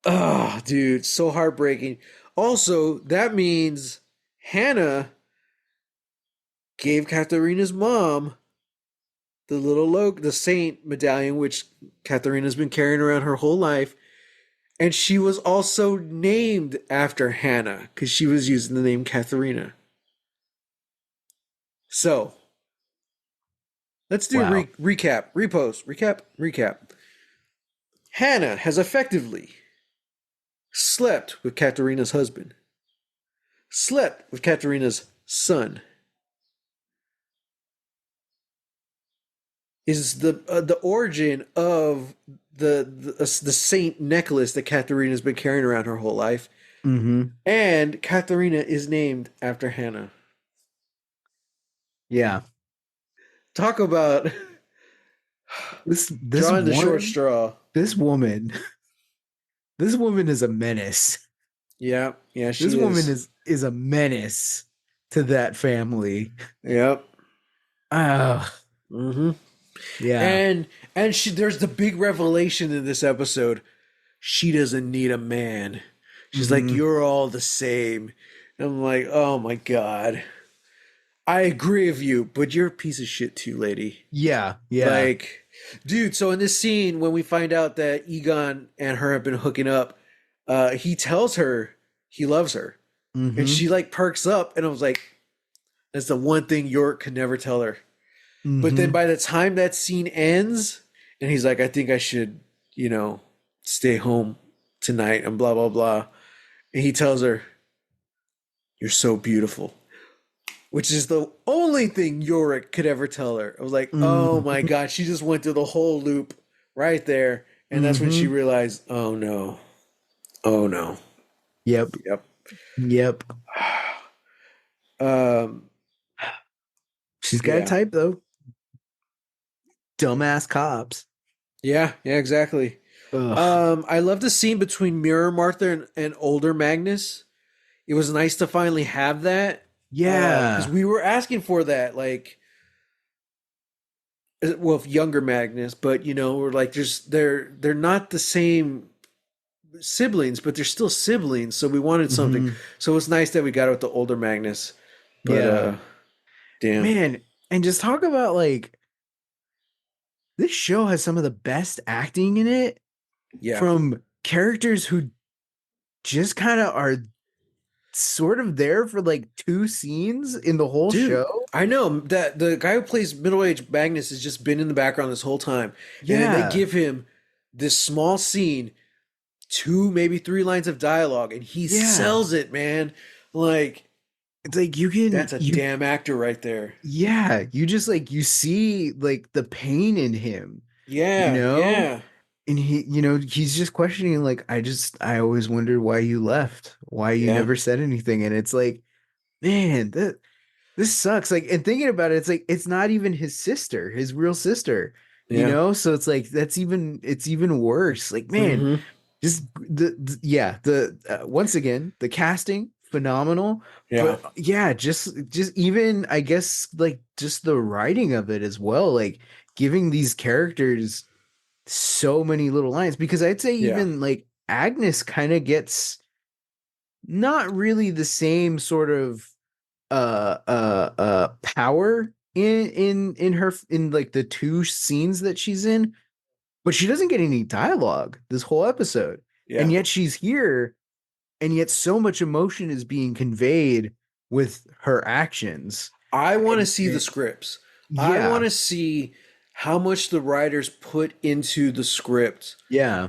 Oh, dude, so heartbreaking. Also, that means Hannah gave Katharina's mom the saint medallion, which Katharina's been carrying around her whole life. And she was also named after Hannah because she was using the name Katharina. So let's do a Wow. recap, repost, recap. Hannah has effectively slept with Katharina's husband, slept with Katharina's son, is the origin of the saint necklace that Katharina's been carrying around her whole life, Mm-hmm. and Katharina is named after Hannah. Yeah. Talk about This drawing the short one straw. this woman this woman is a menace. Yeah, yeah, This she woman is. is a menace to that family. Yep. Oh, Mm-hmm. yeah. And there's the big revelation in this episode. She doesn't need a man. She's like, Mm-hmm. you're all the same. And I'm like, oh my god. I agree with you, but you're a piece of shit too, lady. Yeah. Yeah. Like, dude, so in this scene, when we find out that Egon and her have been hooking up, he tells her he loves her. And Mm-hmm. she like perks up, and I was like, that's the one thing York could never tell her. But then Mm-hmm. by the time that scene ends, and he's like, I think I should, stay home tonight and blah, blah, blah. And he tells her, you're so beautiful. which is the only thing Yorick could ever tell her. I was like, oh my Mm-hmm. God, she just went through the whole loop right there. And that's when she Mm-hmm. realized, oh no, oh no. Yep. Yep. Yep. Um, She's got a yeah. type though. Dumbass cops. Yeah, yeah, exactly. Ugh. I love the scene between Mirror Martha and older Magnus. It was nice to finally have that. Because Yeah. we were asking for that, like, well, younger Magnus, but we're like, they're not the same siblings, but they're still siblings, so we wanted something. Hmm. So it's nice that we got it with the older Magnus. But Yeah. damn. Man, and just talk about like this show has some of the best acting in it Yeah. from characters who just kind of are sort of there for like two scenes in the whole Dude, show. I know that the guy who plays middle-aged Magnus has just been in the background this whole time. And then they Yeah. give him this small scene, two, maybe three lines of dialogue, and he Yeah. sells it, man. Like, It's like you can that's a you damn actor right there. yeah, you just like you see like the pain in him, you Yeah, know? yeah, And he's just questioning like I always wondered why you left, why you yeah, never said anything. And it's like, man, this sucks. Like, and thinking about it, it's like it's not even his sister, his real sister, yeah. So it's like it's even worse. Like, man, Mm-hmm. just yeah, the once again, the casting phenomenal, Yeah, but yeah, just even I guess like just the writing of it as well, like giving these characters so many little lines, because I'd say yeah, even like Agnes kind of gets not really the same sort of power in her in like the two scenes that she's in, but she doesn't get any dialogue this whole episode, and yeah. yet she's here, and yet so much emotion is being conveyed with her actions. I want to see the And scripts. I want yeah, to see how much the writers put into the script yeah,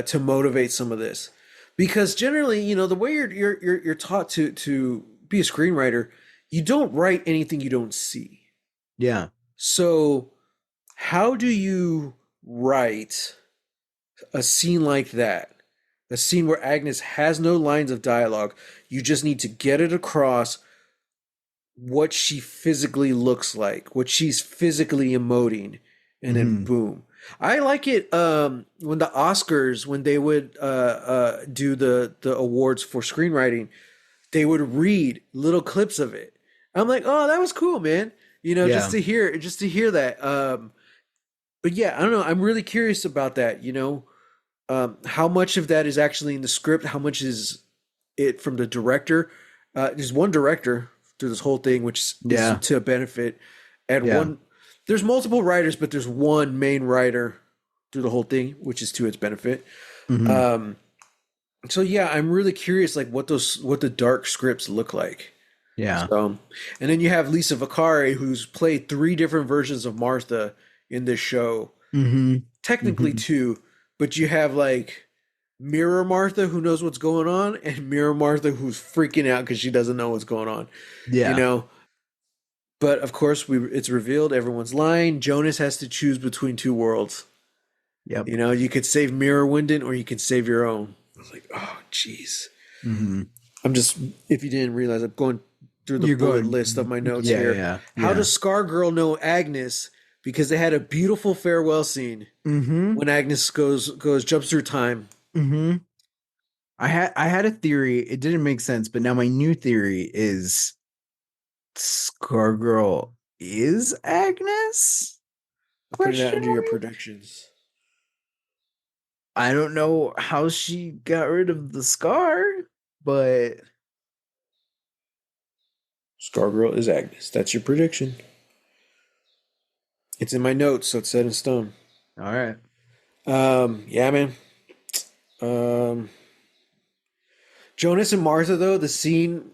to motivate some of this, because generally, the way you're taught to be a screenwriter, you don't write anything you don't see. yeah, So, how do you write a scene like that? A scene where Agnes has no lines of dialogue. You just need to get it across what she physically looks like, what she's physically emoting, and then hmm, boom. I like it when the Oscars, when they would do the awards for screenwriting, they would read little clips of it. I'm like, oh, that was cool, man. yeah, Just to hear that. But yeah, I don't know. I'm really curious about that. How much of that is actually in the script? How much is it from the director? There's one director through this whole thing, which is yeah, to benefit, and yeah, one. There's multiple writers, but there's one main writer through the whole thing, which is to its benefit. hmm, Um, so yeah, I'm really curious, like what the dark scripts look like. yeah, So, and then you have Lisa Vicari, who's played three different versions of Martha in this show, hmm, technically hmm, two, but you have like Mirror Martha who knows what's going on, and Mirror Martha who's freaking out because she doesn't know what's going on, you yeah, know. But of course, it's revealed everyone's lying. Jonas has to choose between two worlds. yep, You could save Mirror Winden or you could save your own. I was like, oh, jeez. hmm. I'm just, if you didn't realize, I'm going through the You're bullet list of going, my notes yeah, here. yeah, How yeah. does Scargirl know Agnes? Because they had a beautiful farewell scene Mm-hmm. when Agnes goes jumps through time. Mm-hmm. I had a theory. It didn't make sense, but now my new theory is Scargirl is Agnes? I'm putting that Question under your mark. predictions. I don't know how she got rid of the scar, but Scargirl is Agnes. That's your prediction. It's in my notes, so it's set in stone. all right. Yeah, man. Um, Jonas and Martha, though, the scene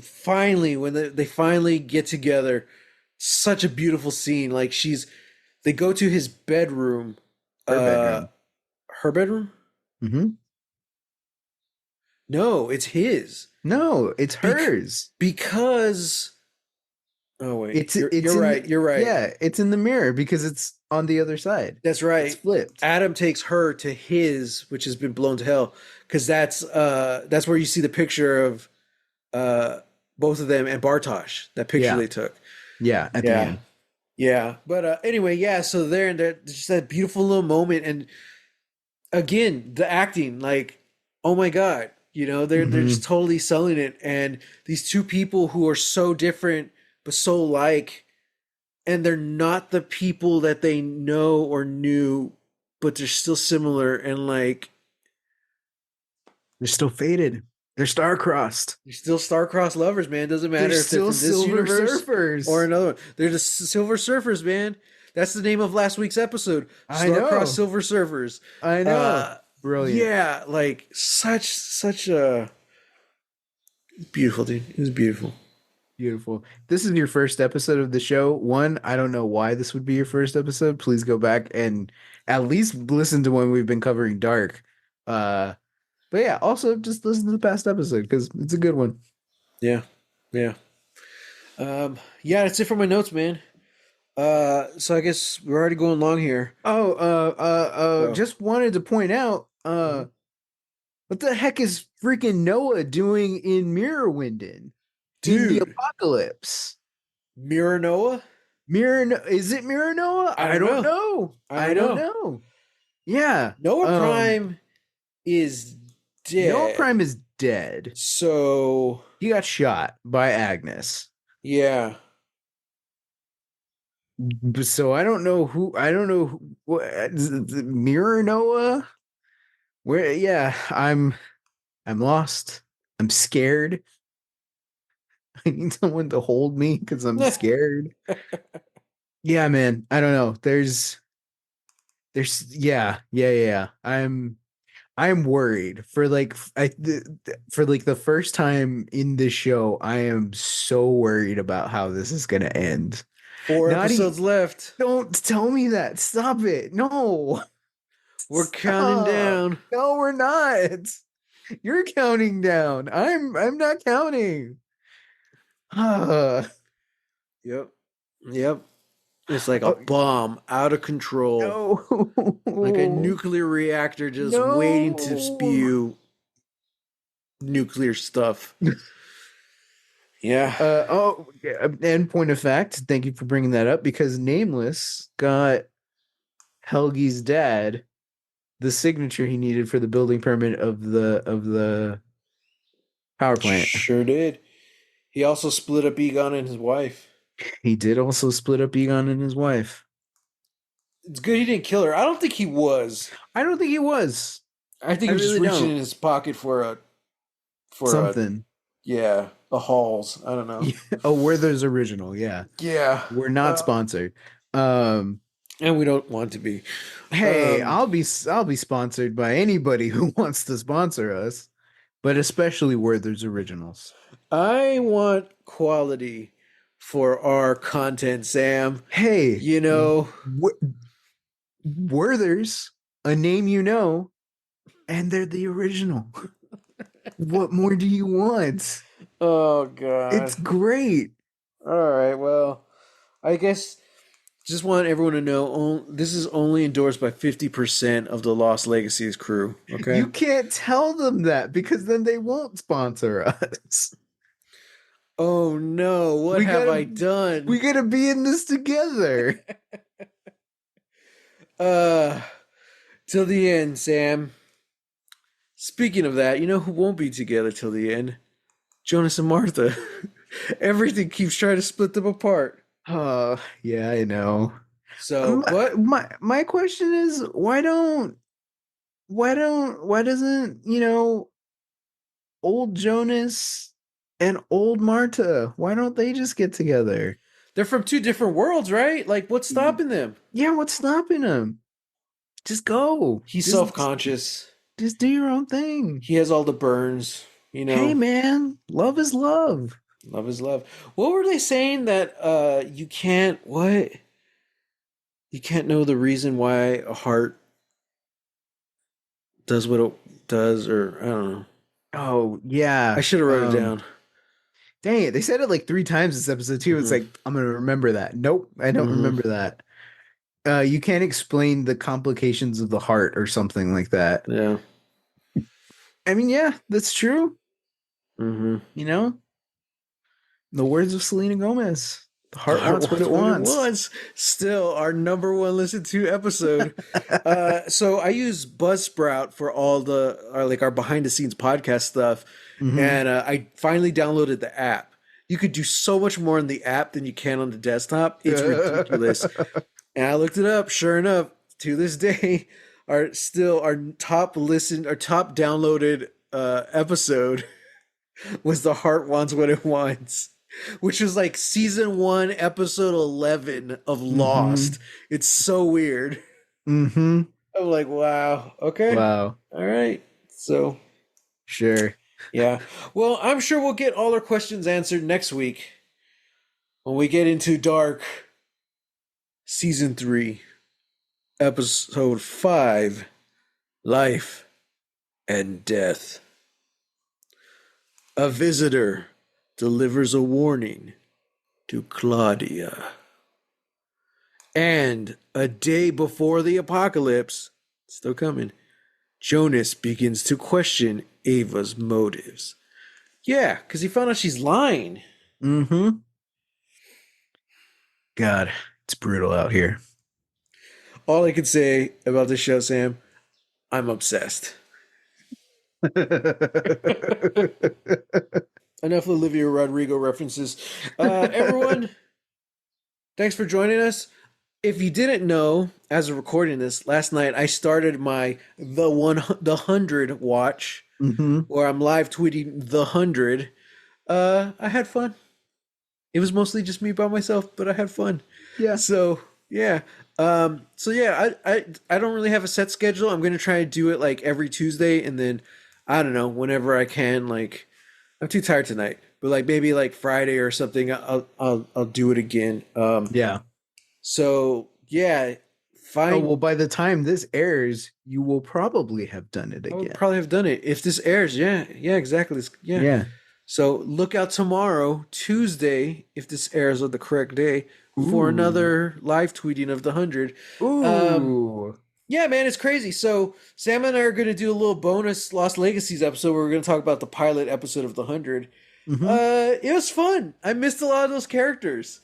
finally when they finally get together, such a beautiful scene. Like they go to his bedroom, Her uh, bedroom. her bedroom. Mm-hmm. No, it's his. No, it's Bec- hers. because Oh wait, It's you're right. You're right. yeah, it's in the mirror because it's on the other side. That's It's right. flipped. Adam takes her to his, which has been blown to hell, because that's where you see the picture of uh both of them and Bartosh. That picture Yeah. they took. Yeah, at the Yeah, end. yeah. But anyway, yeah. So there and there's just that beautiful little moment, and again, the acting, like, oh my god, they're just Hmm. totally selling it, and these two people who are so different but so like, and they're not the people that they know or knew, but they're still similar, and like They're still faded. They're star-crossed. they're still star-crossed lovers, man. Doesn't They're matter if they're still from this silver universe or surfers. another one. They're the Silver Surfers, man. That's the name of last week's episode. I Star-crossed know. Silver Surfers. I know. Brilliant. Yeah, like such a beautiful, dude. It was beautiful. Beautiful. This is your first episode of the show. One, I don't know why this would be your first episode. Please go back and at least listen to when we've been covering Dark. Uh, but yeah, also just listen to the past episode because it's a good one. Yeah, yeah. Yeah, that's it for my notes, man. So I guess we're already going long here. Oh, So, just wanted to point out, mhm. what the heck is freaking Noah doing in Mirrorwinden in the Dude, apocalypse? Mirror Noah? Is it Mirror Noah? I I don't don't know. know. I I don't don't know. know. Yeah. Noah Prime is Noah dead. Prime is dead. So He got shot by Agnes. yeah. So I don't know Mirror Noah? Where yeah, I'm lost. I'm scared. I need someone to hold me because I'm scared. Yeah, man. I don't know. Yeah. I'm worried for like for like the first time in this show. I am so worried about how this is gonna end. Four Not episodes left. Don't tell me that. Stop it. No. We're counting Stop. down. No, we're not. You're counting down. I'm not counting. Oh, Yep. Yep. It's like a bomb out of control. Like a no. nuclear reactor just waiting to No. spew nuclear stuff. Yeah. Yeah, and point of fact, thank you for bringing that up because Nameless got Helgi's dad the signature he needed for the building permit of the power plant. Sure did. He also split up Egon and his wife. He did also split up Egon and his wife. It's good he didn't kill her. I don't think he was. I don't think he was. I think I he was just really reaching don't. in his pocket for a Something. yeah, a Halls. I don't know. Yeah. Oh, Werther's original. Yeah. Yeah. We're not sponsored. Um, And we don't want to be. hey, Um, I'll be sponsored by anybody who wants to sponsor us, but especially Werther's originals. I want quality for our content, Sam. Hey, You know, Werther's, a name you know, and they're the original. What more do you want? oh God. It's great. All right. Well, I guess just want everyone to know this is only endorsed by 50% of the Lost Legacies crew. Okay. You can't tell them that because then they won't sponsor us. Oh no, what We have gotta I done? we gotta be in this together. Uh, till the end, Sam. Speaking of that, you know who won't be together till the end? Jonas and Martha. Everything keeps trying to split them apart. Oh, yeah, I know. So, but My question is why doesn't, old Jonas and old Marta, why don't they just get together? they're from two different worlds, right? Like, what's stopping them? Yeah, what's stopping them? Just go. He's self-conscious. Just do your own thing. He has all the burns. You Hey know, man, love is love. love is love. What were they saying that you can't what? You can't know the reason why a heart does what it does, or I don't know. Oh yeah. I should have wrote it down. Dang it. They said it like 3 times this episode too. It's Mhm. like, I'm gonna remember that. Nope, I don't Mhm. remember that. You can't explain the complications of the heart or something like that. Yeah. I mean, yeah, that's true. Mhm. You know, in the words of Selena Gomez, the The heart heart wants what wants it what it wants. wants. Still our number one listened to episode. So I use Buzzsprout for all the like our behind the scenes podcast stuff, Hmm. and I finally downloaded the app. You could do so much more in the app than you can on the desktop. It's ridiculous. And I looked it up. Sure enough, to this day, our top listened, our top downloaded episode was "The Heart Wants What It Wants," which was like season 1, episode 11 of Hmm. Lost. It's so weird. Hmm. I'm like, wow, okay, Wow. all right. So Sure. yeah, well, I'm sure we'll get all our questions answered next week when we get into Dark season 3, episode 5, Life and Death. A visitor delivers a warning to Claudia. And a day before the apocalypse, still coming, Jonas begins to question Ava's motives. Yeah, because he found out she's lying. Hmm. God, it's brutal out here. All I can say about this show, Sam, I'm obsessed. Enough Olivia Rodrigo references. Everyone, thanks for joining us. If you didn't know, as of recording this last night, I started my the 100 watch, Hmm. where I'm live tweeting the 100. I had fun. It was mostly just me by myself, but I had fun. Yeah. So yeah. I don't really have a set schedule. I'm gonna try and do it like every Tuesday, and then I don't know, whenever I can. Like I'm too tired tonight, but like maybe like Friday or something, I'll do it again. Yeah. So yeah, Oh, find well, by the time this airs, you will probably have done it I would again. probably have done it if this airs. Yeah, yeah, exactly. Yeah. Yeah. So look out tomorrow, Tuesday, if this airs on the correct day, for Ooh. another live tweeting of the 100. Um, Ooh. yeah, man, it's crazy. So Sam and I are going to do a little bonus Lost Legacies episode where we're going to talk about the pilot episode of the 100. Hmm. It was fun. I missed a lot of those characters.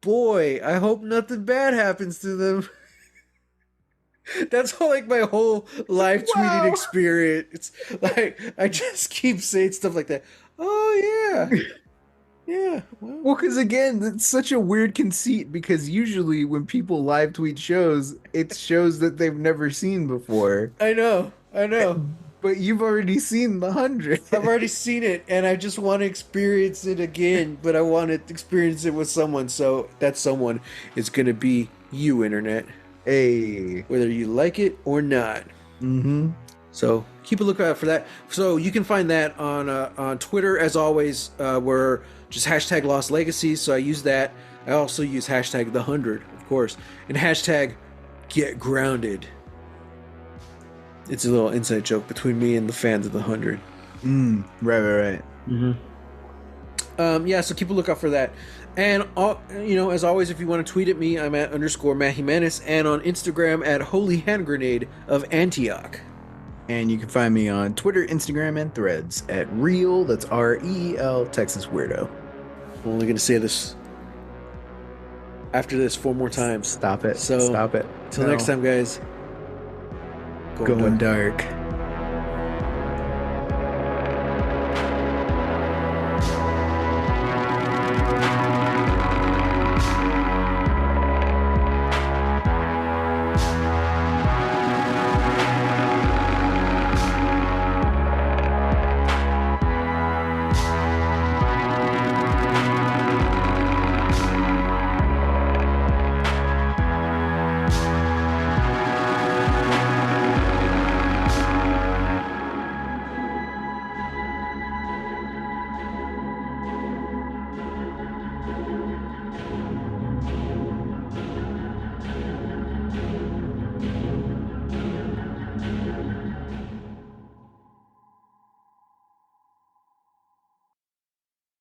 Boy, I hope nothing bad happens to them. That's all, like my whole live tweeting Wow. experience. It's like I just keep saying stuff like that. Oh yeah, yeah. Well, Well, because again, it's such a weird conceit because usually when people live tweet shows, it's shows that they've never seen before. I know, I know. But you've already seen the 100. I've already seen it, and I just want to experience it again. But I want to experience it with someone. So that someone is gonna be you, internet, Hey. whether you like it or not. Mm-hmm. So keep a lookout for that. So you can find that on Twitter as always. We're just hashtag Lost Legacies. So I use that. I also use hashtag the 100, of course, and hashtag Get Grounded. It's a little inside joke between me and the fans of the 100. Right. Yeah, so keep a lookout for that. And as always, if you want to tweet at me, I'm at _Matt Jimenez, and on Instagram at Holy Hand Grenade of Antioch. And you can find me on Twitter, Instagram, and Threads at Real, that's REEL, Texas Weirdo. I'm only going to say this after this 4 more times. Stop it. So, Stop it. Till next time, guys. Going dark.